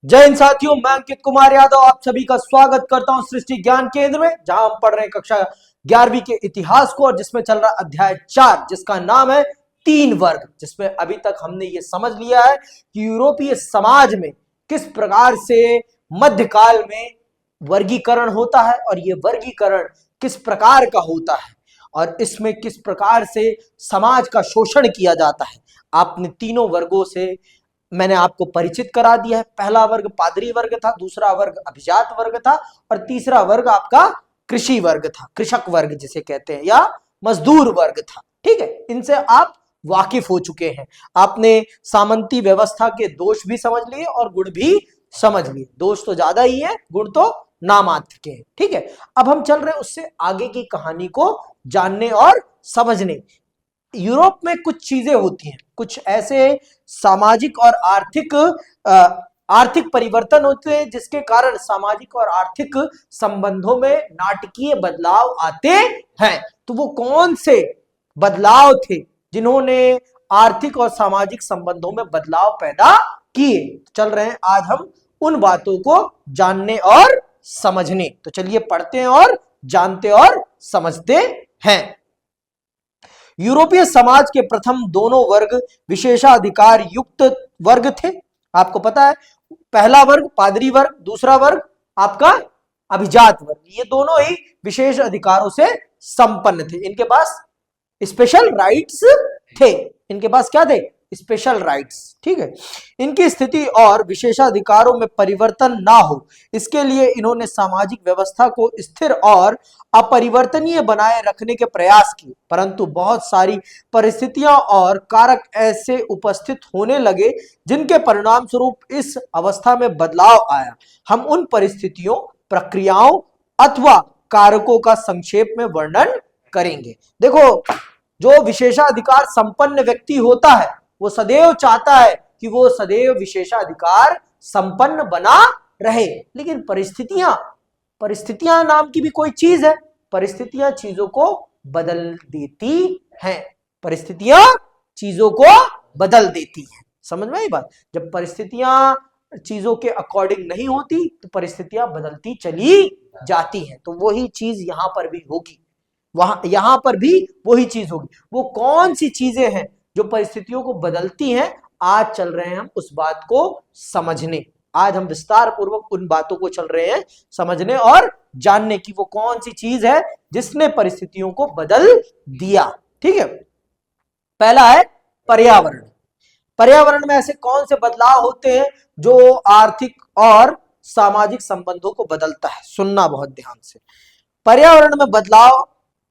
जय हिंद साथियों, मैं अंकित कुमार यादव आप सभी का स्वागत करता हूं सृष्टि ज्ञान केंद्र में, जहां हम पढ़ रहे हैं कक्षा 11वीं के इतिहास को और जिसमें चल रहा अध्याय 4 जिसका नाम है तीन वर्ग। जिसमें अभी तक हमने ये समझ लिया है कि यूरोपीय समाज में किस प्रकार से मध्यकाल में वर्गीकरण होता है और ये वर्गीकरण किस प्रकार का होता है और इसमें किस प्रकार से समाज का शोषण किया जाता है। आपने तीनों वर्गों से मैंने आपको परिचित करा दिया है। पहला वर्ग पादरी वर्ग था, दूसरा वर्ग अभिजात वर्ग था और तीसरा वर्ग आपका कृषि वर्ग था, कृषक वर्ग जिसे कहते हैं, या मजदूर वर्ग था। ठीक है, इनसे आप वाकिफ हो चुके हैं। आपने सामंती व्यवस्था के दोष भी समझ लिए और गुण भी समझ लिए। दोष तो ज्यादा ही है, गुण तो नामात्र के हैं। ठीक है, अब हम चल रहे हैं उससे आगे की कहानी को जानने और समझने। यूरोप में कुछ चीजें होती हैं, कुछ ऐसे सामाजिक और आर्थिक परिवर्तन होते हैं जिसके कारण सामाजिक और आर्थिक संबंधों में नाटकीय बदलाव आते हैं। तो वो कौन से बदलाव थे जिन्होंने आर्थिक और सामाजिक संबंधों में बदलाव पैदा किए? चल रहे हैं आज हम उन बातों को जानने और समझने। तो चलिए पढ़ते हैं और जानते और समझते हैं। यूरोपीय समाज के प्रथम दोनों वर्ग विशेषाधिकार युक्त वर्ग थे। आपको पता है, पहला वर्ग पादरी वर्ग, दूसरा वर्ग आपका अभिजात वर्ग। ये दोनों ही विशेष अधिकारों से संपन्न थे। इनके पास स्पेशल राइट्स थे। इनके पास क्या थे? Special rights. ठीक है, इनकी स्थिति और विशेषाधिकारों में परिवर्तन ना हो, इसके लिए इन्होंने सामाजिक व्यवस्था को स्थिर और अपरिवर्तनीय बनाए रखने के प्रयास किए। परंतु बहुत सारी परिस्थितियां और कारक ऐसे उपस्थित होने लगे जिनके परिणाम स्वरूप इस अवस्था में बदलाव आया। हम उन परिस्थितियों, प्रक्रियाओं अथवा कारकों का संक्षेप में वर्णन करेंगे। देखो, जो विशेषाधिकार संपन्न व्यक्ति होता है वो सदैव चाहता है कि वो सदैव विशेषाधिकार संपन्न बना रहे। लेकिन परिस्थितियां नाम की भी कोई चीज है। परिस्थितियां चीजों को बदल देती हैं। परिस्थितियां चीजों को बदल देती हैं। समझ में आई बात? जब परिस्थितियां चीजों के अकॉर्डिंग नहीं होती तो परिस्थितियां बदलती चली जाती हैं। तो वही चीज यहां पर भी होगी, यहां पर भी वही चीज होगी। वो कौन सी चीजें हैं जो परिस्थितियों को बदलती हैं? आज चल रहे हैं हम उस बात को समझने। आज हम विस्तार पूर्वक उन बातों को चल रहे हैं समझने और जानने की वो कौन सी चीज है जिसने परिस्थितियों को बदल दिया। ठीक है, पहला है पर्यावरण। पर्यावरण में ऐसे कौन से बदलाव होते हैं जो आर्थिक और सामाजिक संबंधों को बदलता है? सुनना बहुत ध्यान से। पर्यावरण में बदलाव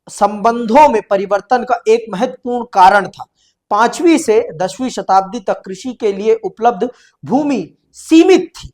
संबंधों में परिवर्तन का एक महत्वपूर्ण कारण था। 5वीं से 10वीं शताब्दी तक कृषि के लिए उपलब्ध भूमि सीमित थी।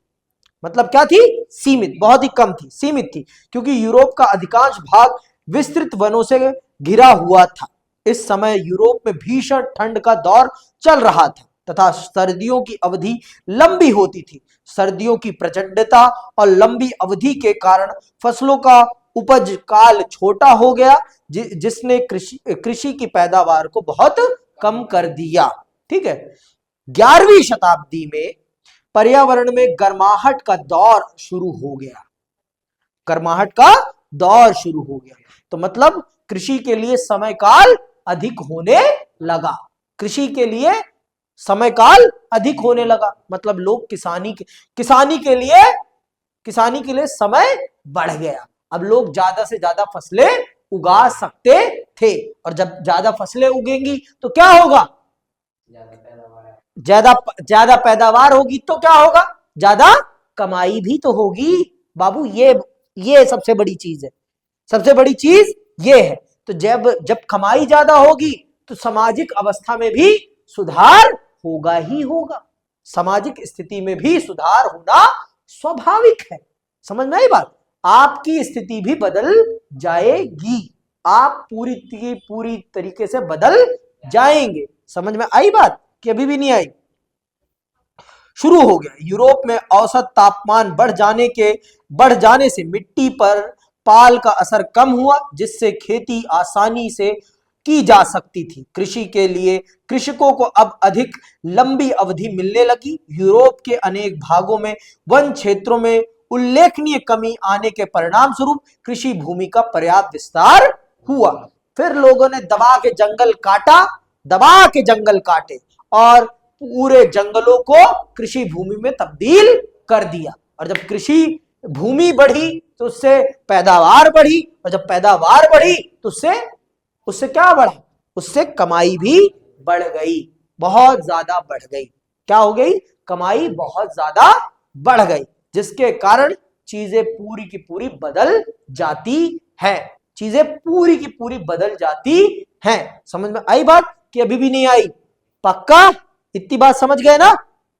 मतलब क्या थी? सीमित, बहुत ही कम थी, सीमित थी, क्योंकि यूरोप का अधिकांश भाग विस्तृत वनों से घिरा हुआ था। इस समय यूरोप में भीषण ठंड का दौर चल रहा था तथा सर्दियों की अवधि लंबी होती थी। सर्दियों की प्रचंडता और लंबी अवधि के कारण फसलों का उपज काल छोटा हो गया, जिसने कृषि की पैदावार को बहुत कम कर दिया। ठीक है, 11वीं शताब्दी में पर्यावरण में गर्माहट का दौर शुरू हो गया। गर्माहट का दौर शुरू हो गया तो मतलब कृषि के लिए समय काल अधिक होने लगा। कृषि के लिए समय काल अधिक होने लगा, मतलब लोग किसानी के लिए समय बढ़ गया। अब लोग ज्यादा से ज्यादा फसलें उगा सकते थे और जब ज्यादा फसलें उगेंगी तो क्या होगा? ज्यादा पैदावार होगी तो क्या होगा? ज्यादा कमाई भी तो होगी। बाबू, ये सबसे बड़ी चीज है। सबसे बड़ी चीज ये है। तो जब कमाई ज्यादा होगी तो सामाजिक अवस्था में भी सुधार होगा ही होगा। सामाजिक स्थिति में भी सुधार होना स्वाभाविक है। समझ में आई बात? आपकी स्थिति भी बदल जाएगी। आप पूरी तरीके से बदल जाएंगे। समझ में आई बात कि अभी भी नहीं आई? शुरू हो गया। यूरोप में औसत तापमान बढ़ जाने से मिट्टी पर पाल का असर कम हुआ, जिससे खेती आसानी से की जा सकती थी। कृषि के लिए कृषकों को अब अधिक लंबी अवधि मिलने लगी। यूरोप के अनेक भागों में वन क्षेत्रों में उल्लेखनीय कमी आने के परिणाम स्वरूप कृषि भूमि का पर्याप्त विस्तार हुआ। फिर लोगों ने दबा के जंगल काटे और पूरे जंगलों को कृषि भूमि में तब्दील कर दिया। और जब कृषि भूमि बढ़ी तो उससे पैदावार बढ़ी, और जब पैदावार बढ़ी तो उससे क्या बढ़ा, उससे कमाई भी बढ़ गई, बहुत ज्यादा बढ़ गई। क्या हो गई, कमाई बहुत ज्यादा बढ़ गई, जिसके कारण चीजें पूरी की पूरी बदल जाती है। चीजें पूरी की पूरी बदल जाती हैं। समझ में आई बात कि अभी भी नहीं आई? पक्का इतनी बात समझ गए ना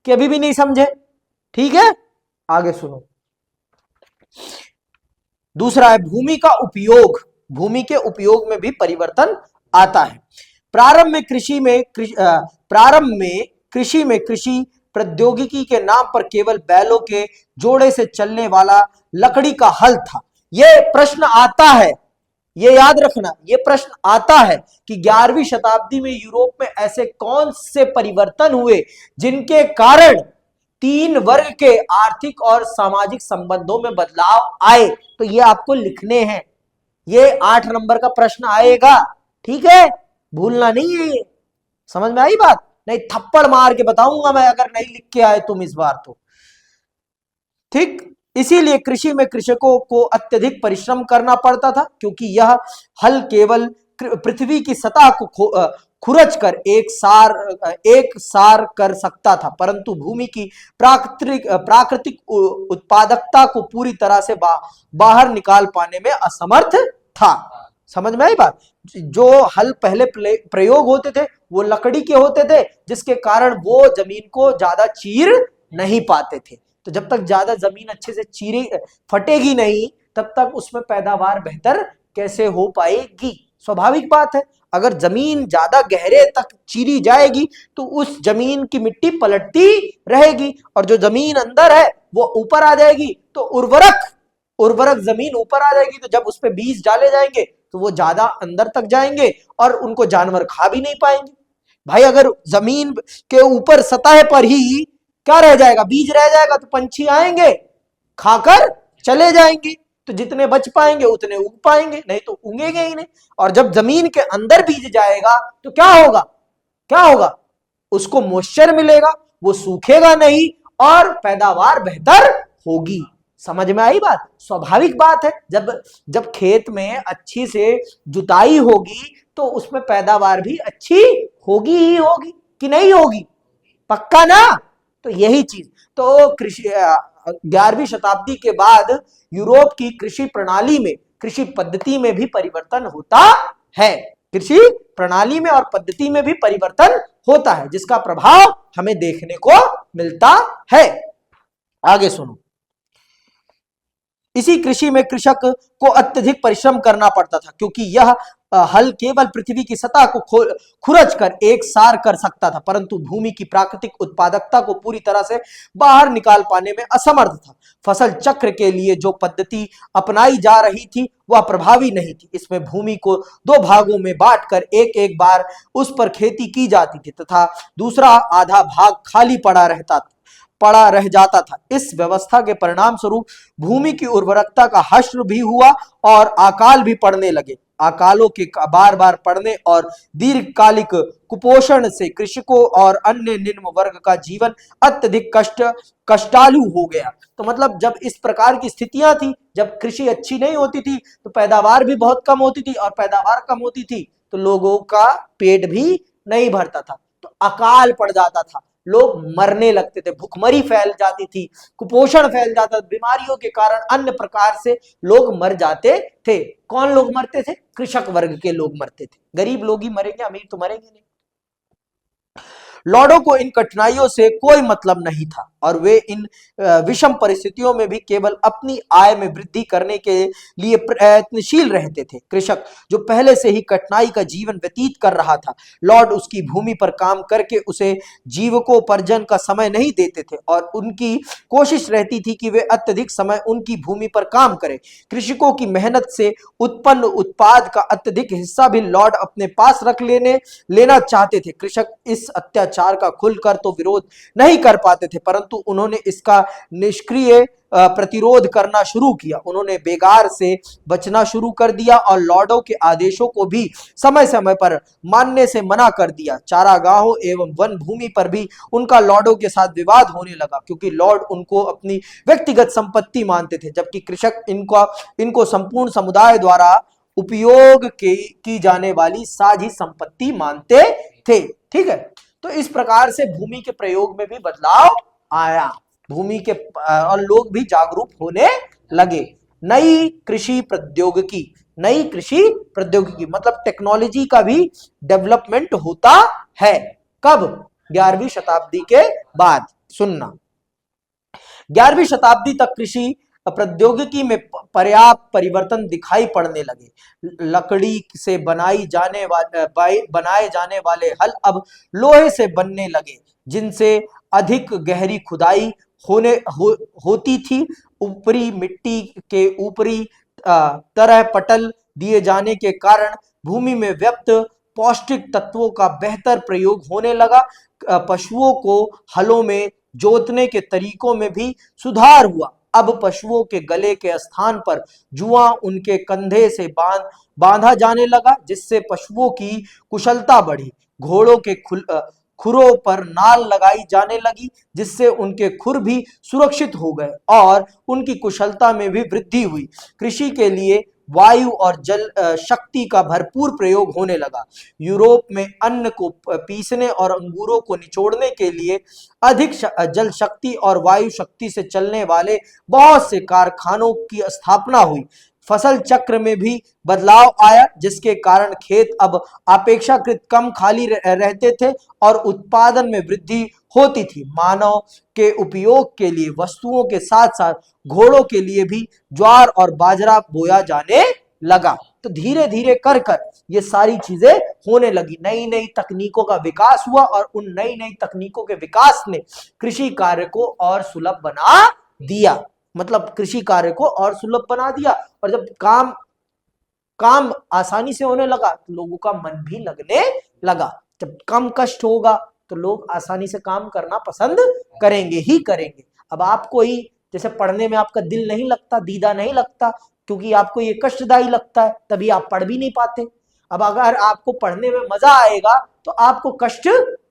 कि अभी भी नहीं समझे? ठीक है, आगे सुनो। दूसरा है भूमि का उपयोग। भूमि के उपयोग में भी परिवर्तन आता है। प्रारंभ में कृषि प्रौद्योगिकी के नाम पर केवल बैलों के जोड़े से चलने वाला लकड़ी का हल था। यह प्रश्न आता है, ये याद रखना, ये प्रश्न आता है कि 11वीं शताब्दी में यूरोप में ऐसे कौन से परिवर्तन हुए जिनके कारण 3 वर्ग के आर्थिक और सामाजिक संबंधों में बदलाव आए। तो ये आपको लिखने हैं, ये 8 नंबर का प्रश्न आएगा। ठीक है, भूलना नहीं है ये। समझ में आई बात? नहीं थप्पड़ मार के बताऊंगा मैं अगर नहीं लिख के आए तुम इस बार तो। ठीक, इसीलिए कृषि में कृषकों को अत्यधिक परिश्रम करना पड़ता था, क्योंकि यह हल केवल पृथ्वी की सतह को खुरच कर एक सार कर सकता था, परंतु भूमि की प्राकृतिक उत्पादकता को पूरी तरह से बाहर निकाल पाने में असमर्थ था। समझ में आई बात? जो हल पहले प्रयोग होते थे वो लकड़ी के होते थे, जिसके कारण वो जमीन को ज्यादा चीर नहीं पाते थे। तो जब तक ज्यादा जमीन अच्छे से फटेगी नहीं, तब तक उसमें पैदावार बेहतर कैसे हो पाएगी? स्वाभाविक बात है। अगर जमीन ज्यादा गहरे तक चीरी जाएगी तो उस जमीन की मिट्टी पलटती रहेगी, और जो जमीन अंदर है वो ऊपर आ जाएगी। तो उर्वरक जमीन ऊपर आ जाएगी, तो जब उस पर बीज डाले जाएंगे तो वो ज्यादा अंदर तक जाएंगे और उनको जानवर खा भी नहीं पाएंगे। भाई अगर जमीन के ऊपर सतह पर ही क्या रह जाएगा, बीज रह जाएगा, तो पंछी आएंगे खाकर चले जाएंगे। तो जितने बच पाएंगे उतने उग पाएंगे, नहीं तो उगेंगे ही नहीं। और जब जमीन के अंदर बीज जाएगा तो क्या होगा, उसको मॉइस्चर मिलेगा, वो सूखेगा नहीं और पैदावार बेहतर होगी। समझ में आई बात? स्वाभाविक बात है, जब खेत में अच्छी से जुताई होगी तो उसमें पैदावार भी अच्छी होगी ही होगी कि नहीं होगी? पक्का ना? तो यही चीज तो कृषि 11वीं शताब्दी के बाद यूरोप की कृषि प्रणाली में, कृषि पद्धति में भी परिवर्तन होता है। कृषि प्रणाली में और पद्धति में भी परिवर्तन होता है, जिसका प्रभाव हमें देखने को मिलता है। आगे सुनो। इसी कृषि में कृषक को अत्यधिक परिश्रम करना पड़ता था, क्योंकि यह हल केवल पृथ्वी की सतह को खुरच कर एक सार कर सकता था, परंतु भूमि की प्राकृतिक उत्पादकता को पूरी तरह से बाहर निकाल पाने में असमर्थ था। फसल चक्र के लिए जो पद्धति अपनाई जा रही थी वह प्रभावी नहीं थी। इसमें भूमि को 2 भागों में बांटकर एक बार उस पर खेती की जाती थी तथा दूसरा आधा भाग खाली पड़ा रह जाता था। इस व्यवस्था के परिणाम स्वरूप भूमि की उर्वरकता का हश्र भी हुआ और अकाल भी पड़ने लगे। अकालों के बार बार पड़ने और दीर्घकालिक कुपोषण से कृषकों और अन्य निम्न वर्ग का जीवन अत्यधिक कष्टालु हो गया। तो मतलब जब इस प्रकार की स्थितियां थी, जब कृषि अच्छी नहीं होती थी तो पैदावार भी बहुत कम होती थी, और पैदावार कम होती थी तो लोगों का पेट भी नहीं भरता था, तो अकाल पड़ जाता था, लोग मरने लगते थे, भुखमरी फैल जाती थी, कुपोषण फैल जाता था, बीमारियों के कारण अन्य प्रकार से लोग मर जाते थे। कौन लोग मरते थे? कृषक वर्ग के लोग मरते थे। गरीब लोग ही मरेंगे, अमीर तो मरेंगे नहीं। लॉर्डों को इन कठिनाइयों से कोई मतलब नहीं था और वे इन विषम परिस्थितियों में भी केवल अपनी आय में वृद्धि करने के लिए प्रयत्नशील रहते थे। कृषक जो पहले से ही कठिनाई का जीवन व्यतीत कर रहा था, लॉर्ड उसकी भूमि पर काम करके उसे जीविकोपार्जन का समय नहीं देते थे और उनकी कोशिश रहती थी कि वे अत्यधिक समय उनकी भूमि पर काम करें। कृषकों की मेहनत से उत्पन्न उत्पाद का अत्यधिक हिस्सा भी लॉर्ड अपने पास रख लेना चाहते थे। कृषक इस अत्याचार का खुलकर तो विरोध नहीं कर पाते थे, परंतु उन्होंने इसका निष्क्रिय प्रतिरोध करना शुरू किया। उन्होंने बेगार से बचना शुरू कर दिया और लॉर्डों के आदेशों को भी समय समय पर मानने से मना कर दिया। चारागाहों एवं वन भूमि पर भी उनका लॉर्डों के साथ विवाद होने लगा, क्योंकि लॉर्ड उनको अपनी व्यक्तिगत संपत्ति मानते थे, जबकि कृषक इनको संपूर्ण समुदाय द्वारा उपयोग की जाने वाली साझी संपत्ति मानते थे। ठीक है, तो इस प्रकार से भूमि के प्रयोग में भी बदलाव आया, भूमि के और लोग भी जागरूक होने लगे। नई कृषि प्रौद्योगिकी मतलब टेक्नोलॉजी का भी डेवलपमेंट होता है। कब? 11वीं शताब्दी के बाद। सुनना, 11वीं शताब्दी तक कृषि प्रौद्योगिकी में पर्याप्त परिवर्तन दिखाई पड़ने लगे। लकड़ी से बनाए जाने वाले हल अब लोहे से बनने लगे, जिनसे अधिक गहरी खुदाई होती थी। ऊपरी मिट्टी के ऊपरी तरह पटल दिए जाने के कारण भूमि में व्याप्त पौष्टिक तत्वों का बेहतर प्रयोग होने लगा। पशुओं को हलों में जोतने के तरीकों में भी सुधार हुआ। अब पशुओं के गले के स्थान पर जुआ उनके कंधे से बांधा जाने लगा, जिससे पशुओं की कुशलता बढ़ी। घोड़ों के खुरों पर नाल लगाई जाने लगी, जिससे उनके खुर भी सुरक्षित हो गए और उनकी कुशलता में भी वृद्धि हुई। कृषि के लिए वायु और जल शक्ति का भरपूर प्रयोग होने लगा। यूरोप में अन्न को पीसने और अंगूरों को निचोड़ने के लिए अधिक जल शक्ति और वायु शक्ति से चलने वाले बहुत से कारखानों की स्थापना हुई। फसल चक्र में भी बदलाव आया, जिसके कारण खेत अब अपेक्षाकृत कम खाली रहते थे और उत्पादन में वृद्धि होती थी। मानव के उपयोग के लिए वस्तुओं के साथ साथ घोड़ों के लिए भी ज्वार और बाजरा बोया जाने लगा। तो धीरे धीरे कर ये सारी चीजें होने लगी। नई नई तकनीकों का विकास हुआ और उन नई नई तकनीकों के विकास ने कृषि कार्य को और सुलभ बना दिया। मतलब कृषि कार्य को और सुलभ बना दिया, और जब काम आसानी से होने लगा तो लोगों का मन भी लगने लगा। जब कम कष्ट होगा तो लोग आसानी से काम करना पसंद करेंगे ही करेंगे। अब आपको ही जैसे पढ़ने में आपका दिल नहीं लगता, दीदा नहीं लगता, क्योंकि आपको ये कष्टदायी लगता है, तभी आप पढ़ भी नहीं पाते। अब अगर आपको पढ़ने में मजा आएगा तो आपको कष्ट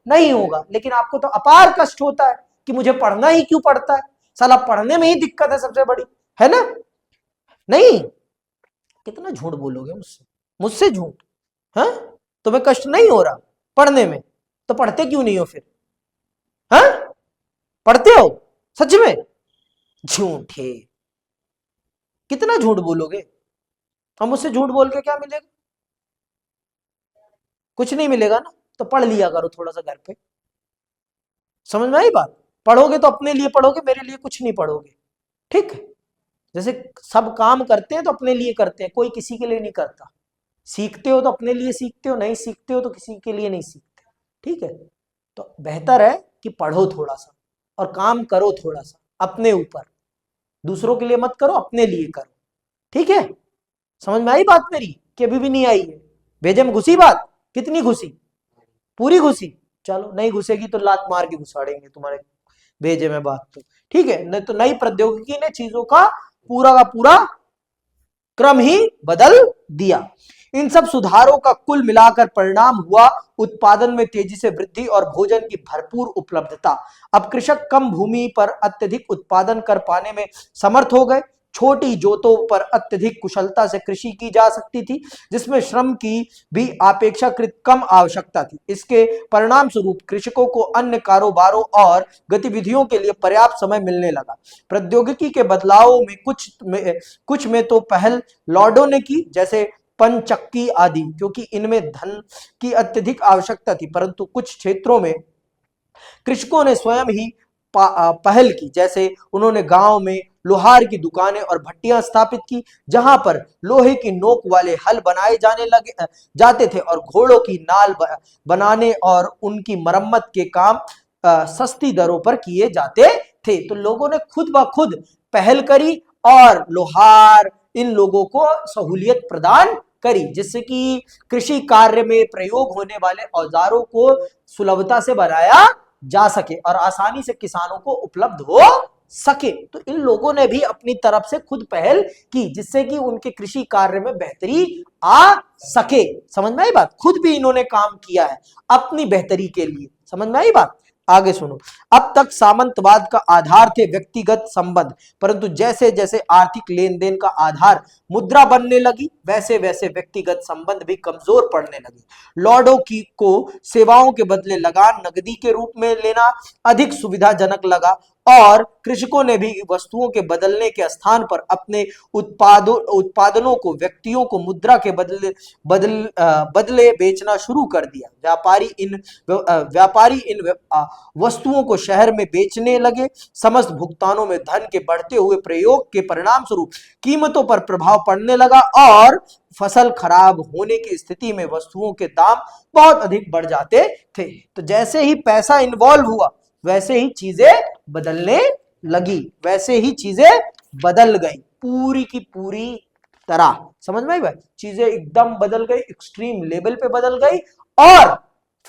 नहीं होगा, लेकिन आपको तो अपार कष्ट होता है कि मुझे पढ़ना ही क्यों पड़ता है, साला पढ़ने में ही दिक्कत है सबसे बड़ी, है ना? नहीं, कितना झूठ बोलोगे मुझसे झूठ? हाँ, तुम्हें कष्ट नहीं हो रहा पढ़ने में तो पढ़ते क्यों नहीं हो फिर? हाँ, पढ़ते हो सच में? झूठे, कितना झूठ बोलोगे? हम मुझसे झूठ बोल के क्या मिलेगा? कुछ नहीं मिलेगा ना। तो पढ़ लिया करो थोड़ा सा घर पे। समझ में आई बात? पढ़ोगे तो अपने लिए पढ़ोगे, मेरे लिए कुछ नहीं पढ़ोगे। ठीक है, जैसे सब काम करते हैं तो अपने लिए करते हैं, कोई किसी के लिए नहीं करता। सीखते हो तो अपने लिए सीखते हो, नहीं सीखते हो तो किसी के लिए नहीं सीखते। ठीक है, तो बेहतर है कि पढ़ो थोड़ा सा और काम करो थोड़ा सा अपने ऊपर। दूसरों के लिए मत करो, अपने लिए करो। ठीक है, समझ में आई बात मेरी कि अभी भी नहीं आई है? भेजे में घुसी बात? कितनी घुसी? पूरी घुसी? चलो, नहीं घुसेगी तो लात मार के घुसाड़ेंगे तुम्हारे भेजे में बात। तो ठीक है, नहीं तो नई प्रौद्योगिकी ने चीजों का पूरा क्रम ही बदल दिया। इन सब सुधारों का कुल मिलाकर परिणाम हुआ उत्पादन में तेजी से वृद्धि और भोजन की भरपूर उपलब्धता। अब कृषक कम भूमि पर अत्यधिक उत्पादन कर पाने में समर्थ हो गए। छोटी जोतों पर अत्यधिक कुशलता से कृषि की जा सकती थी, जिसमें श्रम की भी अपेक्षाकृत कम आवश्यकता थी। इसके परिणाम स्वरूप कृषकों को अन्य कारोबारों और गतिविधियों के लिए पर्याप्त समय मिलने लगा। प्रौद्योगिकी के बदलावों में कुछ में तो पहल लॉर्डों ने की, जैसे पनचक्की आदि, क्योंकि इनमें धन की अत्यधिक आवश्यकता थी, परंतु कुछ क्षेत्रों में कृषकों ने स्वयं ही पहल की। जैसे उन्होंने गांव में लोहार की दुकानें और भट्टियां स्थापित की, जहां पर लोहे की नोक वाले हल बनाए जाते थे और घोड़ों की नाल बनाने और उनकी मरम्मत के काम सस्ती दरों पर किए जाते थे। तो लोगों ने खुद ब खुद पहल करी और लोहार इन लोगों को सहूलियत प्रदान करी, जिससे कि कृषि कार्य में प्रयोग होने वाले औजारों को सुलभता से बनाया जा सके और आसानी से किसानों को उपलब्ध हो सके। तो इन लोगों ने भी अपनी तरफ से खुद पहल की, जिससे कि उनके कृषि कार्य में बेहतरी आ सके। समझ में आई बात? खुद भी इन्होंने काम किया है अपनी बेहतरी के लिए। समझ में आई बात? आगे सुनो। अब तक सामंतवाद का आधार थे व्यक्तिगत संबंध, परंतु जैसे जैसे आर्थिक लेन देन का आधार मुद्रा बनने लगी, वैसे वैसे व्यक्तिगत संबंध भी कमजोर पड़ने लगे। लॉर्डों को सेवाओं के बदले लगान नकदी के रूप में लेना अधिक सुविधाजनक लगा और कृषकों ने भी वस्तुओं के बदलने के स्थान पर अपने उत्पादनों को व्यक्तियों को मुद्रा के बदले बेचना शुरू कर दिया। व्यापारी इन वस्तुओं को शहर में बेचने लगे। समस्त भुगतानों में धन के बढ़ते हुए प्रयोग के परिणाम स्वरूप कीमतों पर प्रभाव पड़ने लगा और फसल खराब होने की स्थिति में वस्तुओं के दाम बहुत अधिक बढ़ जाते थे। तो जैसे ही पैसा इन्वॉल्व हुआ वैसे ही चीजें बदलने लगी, वैसे ही चीजें बदल गई पूरी की पूरी तरह। समझ में आई भाई? चीजें एकदम बदल गई, एक्सट्रीम लेवल पे बदल गई और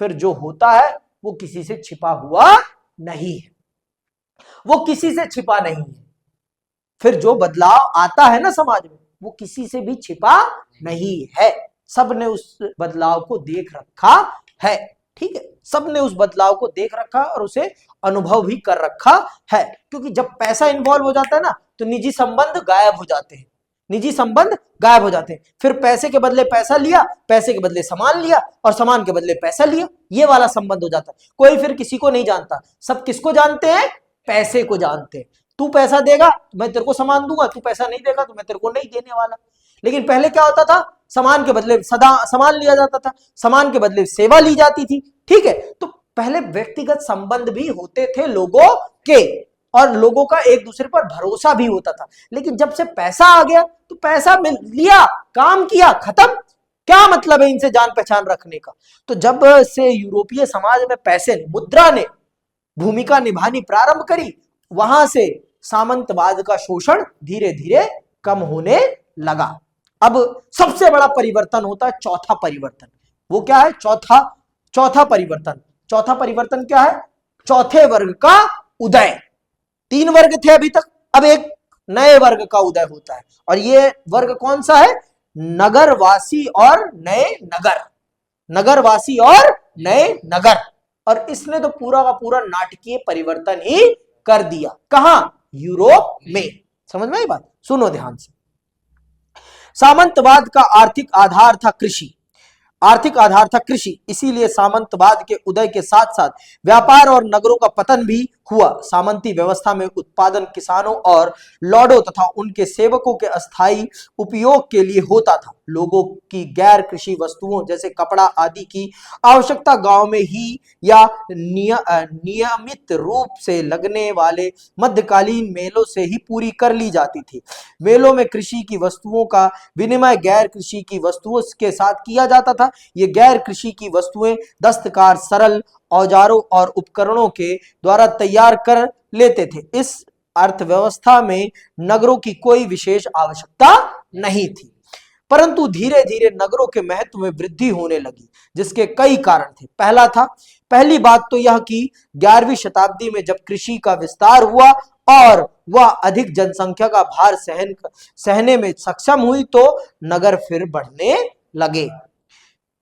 फिर जो होता है वो किसी से छिपा हुआ नहीं है, वो किसी से छिपा नहीं है। फिर जो बदलाव आता है ना समाज में, वो किसी से भी छिपा नहीं है। सबने उस बदलाव को देख रखा है। ठीक है, सबने उस बदलाव को देख रखा और उसे अनुभव भी कर रखा है। क्योंकि जब पैसा इन्वॉल्व हो जाता है ना, तो निजी संबंध गायब हो जाते हैं, निजी संबंध गायब हो जाते हैं। फिर पैसे के बदले पैसा लिया, पैसे के बदले सामान लिया और सामान के बदले पैसा लिया, ये वाला संबंध हो जाता है। कोई फिर किसी को नहीं जानता, सब किसको जानते हैं? पैसे को जानते हैं। तू पैसा देगा मैं तेरे को सामान दूंगा, तू पैसा नहीं देगा तो मैं तेरे को नहीं देने वाला। लेकिन पहले क्या होता था? सामान के बदले सदा सामान लिया जाता था, सामान के बदले सेवा ली जाती थी। ठीक है, तो पहले व्यक्तिगत संबंध भी होते थे लोगों के और लोगों का एक दूसरे पर भरोसा भी होता था। लेकिन जब से पैसा आ गया तो पैसा मिल लिया, काम किया, खत्म। क्या मतलब है इनसे जान पहचान रखने का? तो जब से यूरोपीय समाज में पैसे ने, मुद्रा ने भूमिका निभानी प्रारंभ करी, वहां से सामंतवाद का शोषण धीरे धीरे कम होने लगा। अब सबसे बड़ा परिवर्तन होता है चौथा परिवर्तन। वो क्या है? चौथा परिवर्तन। चौथा परिवर्तन क्या है? चौथे वर्ग का उदय। तीन वर्ग थे अभी तक, अब एक नए वर्ग का उदय होता है और ये वर्ग कौन सा है? नगरवासी और नए नगर। नगरवासी और नए नगर। और इसने तो पूरा का पूरा नाटकीय परिवर्तन ही कर दिया। कहां? यूरोप में। समझ में आई बात? सुनो ध्यान से। सामंतवाद का आर्थिक आधार था कृषि। आर्थिक आधार था कृषि, इसीलिए सामंतवाद के उदय के साथ साथ व्यापार और नगरों का पतन भी हुआ। सामंती व्यवस्था में उत्पादन किसानों और लॉर्डों तथा उनके सेवकों के अस्थायी उपयोग के लिए होता था। लोगों की गैर कृषि वस्तुओं जैसे कपड़ा आदि की आवश्यकता गांव में ही या नियमित रूप से लगने वाले मध्यकालीन मेलों से ही पूरी कर ली जाती थी। मेलों में कृषि की वस्तुओं का विनिमय गैर कृषि की वस्तुओं के साथ किया जाता था। ये गैर कृषि की वस्तुएं दस्तकार सरल औजारों और उपकरणों के द्वारा तैयार कर लेते थे। इस अर्थव्यवस्था में नगरों की कोई विशेष आवश्यकता नहीं थी। परंतु धीरे धीरे नगरों के महत्व में वृद्धि होने लगी, जिसके कई कारण थे। पहली बात तो यह कि 11वीं शताब्दी में जब कृषि का विस्तार हुआ और वह अधिक जनसंख्या का भार सहने में सक्षम हुई, तो नगर फिर बढ़ने लगे।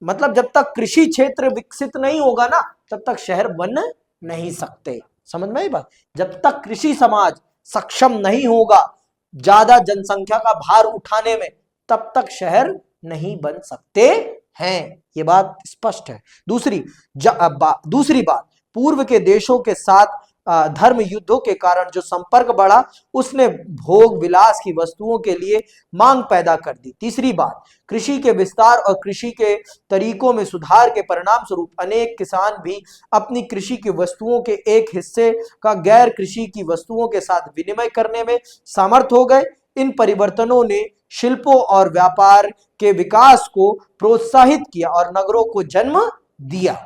मतलब जब तक कृषि क्षेत्र विकसित नहीं होगा ना, तब तक शहर बन नहीं सकते। समझ में आई बात? जब तक कृषि समाज सक्षम नहीं होगा ज्यादा जनसंख्या का भार उठाने में, तब तक शहर नहीं बन सकते हैं। ये बात स्पष्ट है। दूसरी बात, पूर्व के देशों के साथ धर्म युद्धों के कारण जो संपर्क बढ़ा, उसने भोग विलास की वस्तुओं के लिए मांग पैदा कर दी। तीसरी बात, कृषि के विस्तार और कृषि के तरीकों में सुधार के परिणाम स्वरूप अनेक किसान भी अपनी कृषि की वस्तुओं के एक हिस्से का गैर कृषि की वस्तुओं के साथ विनिमय करने में समर्थ हो गए। इन परिवर्तनों ने शिल्पों और व्यापार के विकास को प्रोत्साहित किया और नगरों को जन्म दिया।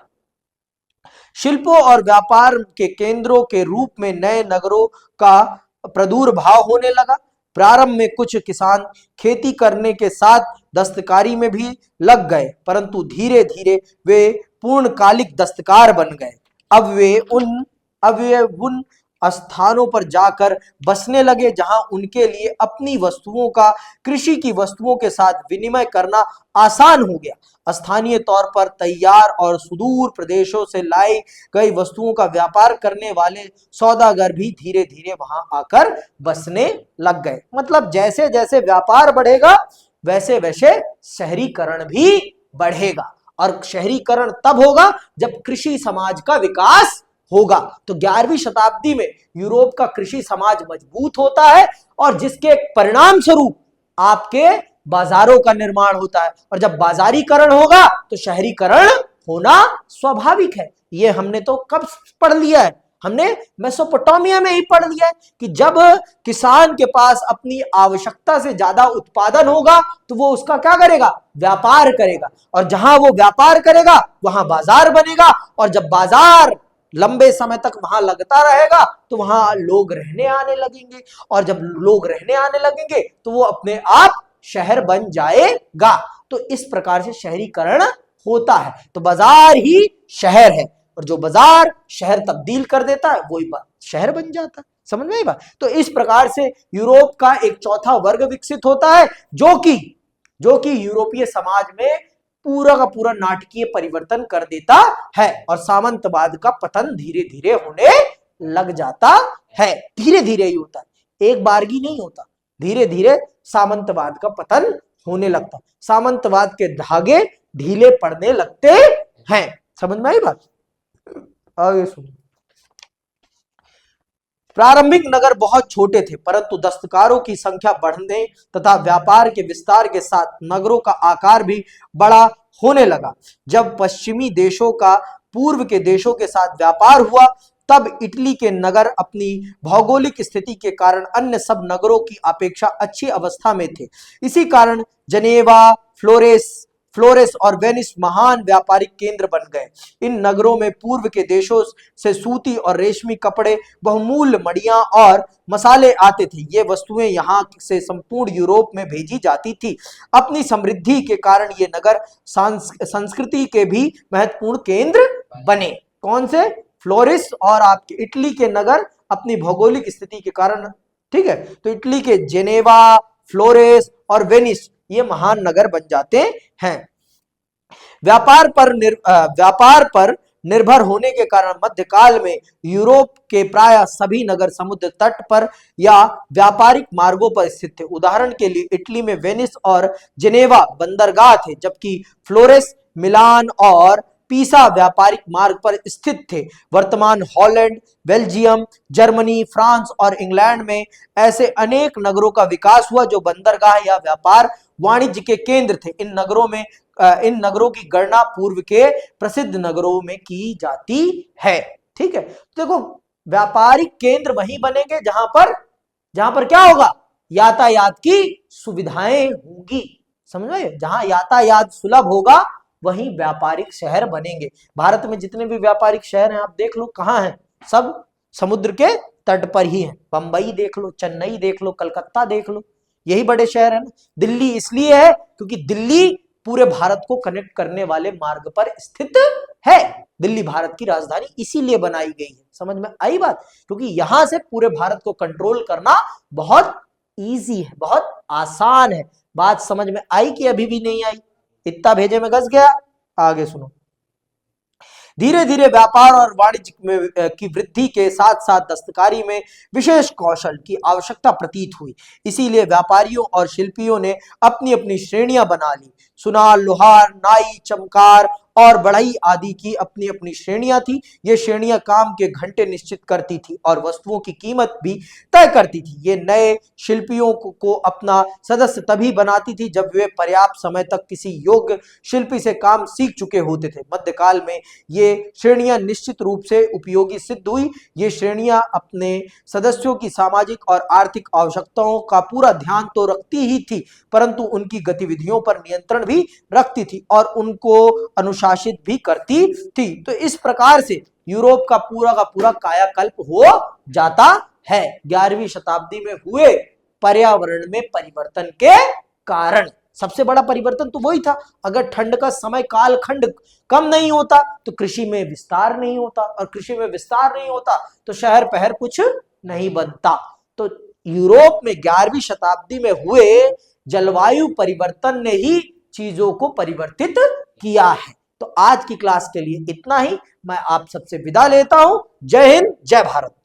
शिल्पों और व्यापार के केंद्रों के रूप में नए नगरों का प्रादुर्भाव होने लगा। प्रारंभ में कुछ किसान खेती करने के साथ दस्तकारी में भी लग गए, परंतु धीरे धीरे वे पूर्णकालिक दस्तकार बन गए। अब वे उन स्थानों पर जाकर बसने लगे जहां उनके लिए अपनी वस्तुओं का कृषि की वस्तुओं के साथ विनिमय करना आसान हो गया। स्थानीय तौर पर तैयार और सुदूर प्रदेशों से लाई गई वस्तुओं का व्यापार करने वाले सौदागर भी धीरे धीरे वहां आकर बसने लग गए। मतलब जैसे जैसे व्यापार बढ़ेगा वैसे वैसे शहरीकरण भी बढ़ेगा, और शहरीकरण तब होगा जब कृषि समाज का विकास होगा। तो 11वीं शताब्दी में यूरोप का कृषि समाज मजबूत होता है और जिसके परिणाम स्वरूप आपके बाजारों का निर्माण होता है, और जब बाजारीकरण होगा तो शहरीकरण होना स्वाभाविक है। ये हमने तो कब पढ़ लिया है, हमने मेसोपोटामिया में ही पढ़ लिया है कि जब किसान के पास अपनी आवश्यकता से ज्यादा उत्पादन होगा तो वो उसका क्या करेगा, व्यापार करेगा, और जहां वो व्यापार करेगा वहां बाजार बनेगा, और जब बाजार लंबे समय तक वहां लगता रहेगा तो वहां लोग रहने आने लगेंगे, और जब लोग रहने आने लगेंगे तो वो अपने आप शहर बन जाएगा। तो इस प्रकार से शहरीकरण होता है। तो बाजार ही शहर है, और जो बाजार शहर तब्दील कर देता है वही शहर बन जाता है। समझ में आई बात? तो इस प्रकार से यूरोप का एक चौथा वर्ग विकसित होता है जो कि यूरोपीय समाज में पूरा का पूरा नाटकीय परिवर्तन कर देता है, और सामंतवाद का पतन धीरे धीरे होने लग जाता है। धीरे धीरे ही होता है, एक बारगी नहीं होता, धीरे धीरे सामंतवाद का पतन होने लगता, सामंतवाद के धागे ढीले पड़ने लगते हैं। समझ में आई बात? आगे सुनो। प्रारंभिक नगर बहुत छोटे थे, परंतु दस्तकारों की संख्या बढ़ने तथा व्यापार के विस्तार के साथ नगरों का आकार भी बड़ा होने लगा। जब पश्चिमी देशों का पूर्व के देशों के साथ व्यापार हुआ तब इटली के नगर अपनी भौगोलिक स्थिति के कारण अन्य सब नगरों की अपेक्षा अच्छी अवस्था में थे। इसी कारण जनेवा, फ्लोरेस और वेनिस महान व्यापारिक केंद्र बन गए। इन नगरों में पूर्व के देशों से सूती और रेशमी कपड़े, बहुमूल्य मड़ियां और मसाले आते थे। ये वस्तुएं यहाँ से संपूर्ण यूरोप में भेजी जाती थी। अपनी समृद्धि के कारण ये नगर संस्कृति के भी महत्वपूर्ण केंद्र बने। कौन से? फ्लोरिस और आपके इटली के नगर अपनी भौगोलिक स्थिति के कारण, ठीक है, तो इटली के जेनेवा, फ्लोरेस और वेनिस ये महान नगर बन जाते हैं। व्यापार पर निर्भर होने के कारण मध्यकाल में यूरोप के प्राय सभी नगर समुद्र तट पर या व्यापारिक मार्गों पर स्थित थे। उदाहरण के लिए इटली में वेनिस और जेनेवा बंदरगाह थे, जबकि फ्लोरेस, मिलान और पीसा व्यापारिक मार्ग पर स्थित थे। वर्तमान हॉलैंड, बेल्जियम, जर्मनी, फ्रांस और इंग्लैंड में ऐसे अनेक नगरों का विकास हुआ जो बंदरगाह या व्यापार वाणिज्य के केंद्र थे। इन नगरों की गणना पूर्व के प्रसिद्ध नगरों में की जाती है। ठीक है, तो देखो व्यापारिक केंद्र वहीं बनेंगे जहां पर क्या होगा, यातायात की सुविधाएं होंगी। समझ में? जहां यातायात सुलभ होगा वहीं व्यापारिक शहर बनेंगे। भारत में जितने भी व्यापारिक शहर हैं आप देख लो कहां हैं, सब समुद्र के तट पर ही हैं। बंबई देख लो, चेन्नई देख लो, कलकत्ता देख लो, यही बड़े शहर है ना। दिल्ली इसलिए है क्योंकि दिल्ली पूरे भारत को कनेक्ट करने वाले मार्ग पर स्थित है। दिल्ली भारत की राजधानी इसीलिए बनाई गई है। समझ में आई बात? क्योंकि यहां से पूरे भारत को कंट्रोल करना बहुत इजी है, बहुत आसान है। बात समझ में आई कि अभी भी नहीं आई? इतना भेजे में घस गया? आगे सुनो। धीरे धीरे व्यापार और वाणिज्य की वृद्धि के साथ साथ दस्तकारी में विशेष कौशल की आवश्यकता प्रतीत हुई। इसीलिए व्यापारियों और शिल्पियों ने अपनी अपनी श्रेणियां बना ली। सुनार, लोहार, नाई, चमकार और बढ़ई आदि की अपनी अपनी श्रेणियां थी। ये श्रेणियां काम के घंटे निश्चित करती थी और वस्तुओं की कीमत भी तय करती थी। ये नए शिल्पियों को अपना सदस्य तभी बनाती थी जब वे पर्याप्त समय तक किसी योग्य शिल्पी से काम सीख चुके होते थे। मध्यकाल में ये श्रेणियां निश्चित रूप से उपयोगी सिद्ध हुई। ये श्रेणियां अपने सदस्यों की सामाजिक और आर्थिक आवश्यकताओं का पूरा ध्यान तो रखती ही थी, परंतु उनकी गतिविधियों पर नियंत्रण भी रखती थी और उनको अनुशासित भी करती थी। तो इस प्रकार से यूरोप का पूरा कायाकल्प हो जाता है 11वीं शताब्दी में हुए पर्यावरण में परिवर्तन के कारण। सबसे बड़ा परिवर्तन तो वही था, अगर ठंड का समय कालखंड कम नहीं होता तो कृषि में विस्तार नहीं होता, और कृषि में विस्तार नहीं होता तो शहर पहर कुछ नहीं बनता। तो यूरोप में 11वीं शताब्दी में हुए जलवायु परिवर्तन ने ही चीजों को परिवर्तित किया है। तो आज की क्लास के लिए इतना ही। मैं आप सबसे विदा लेता हूं। जय हिंद, जय भारत।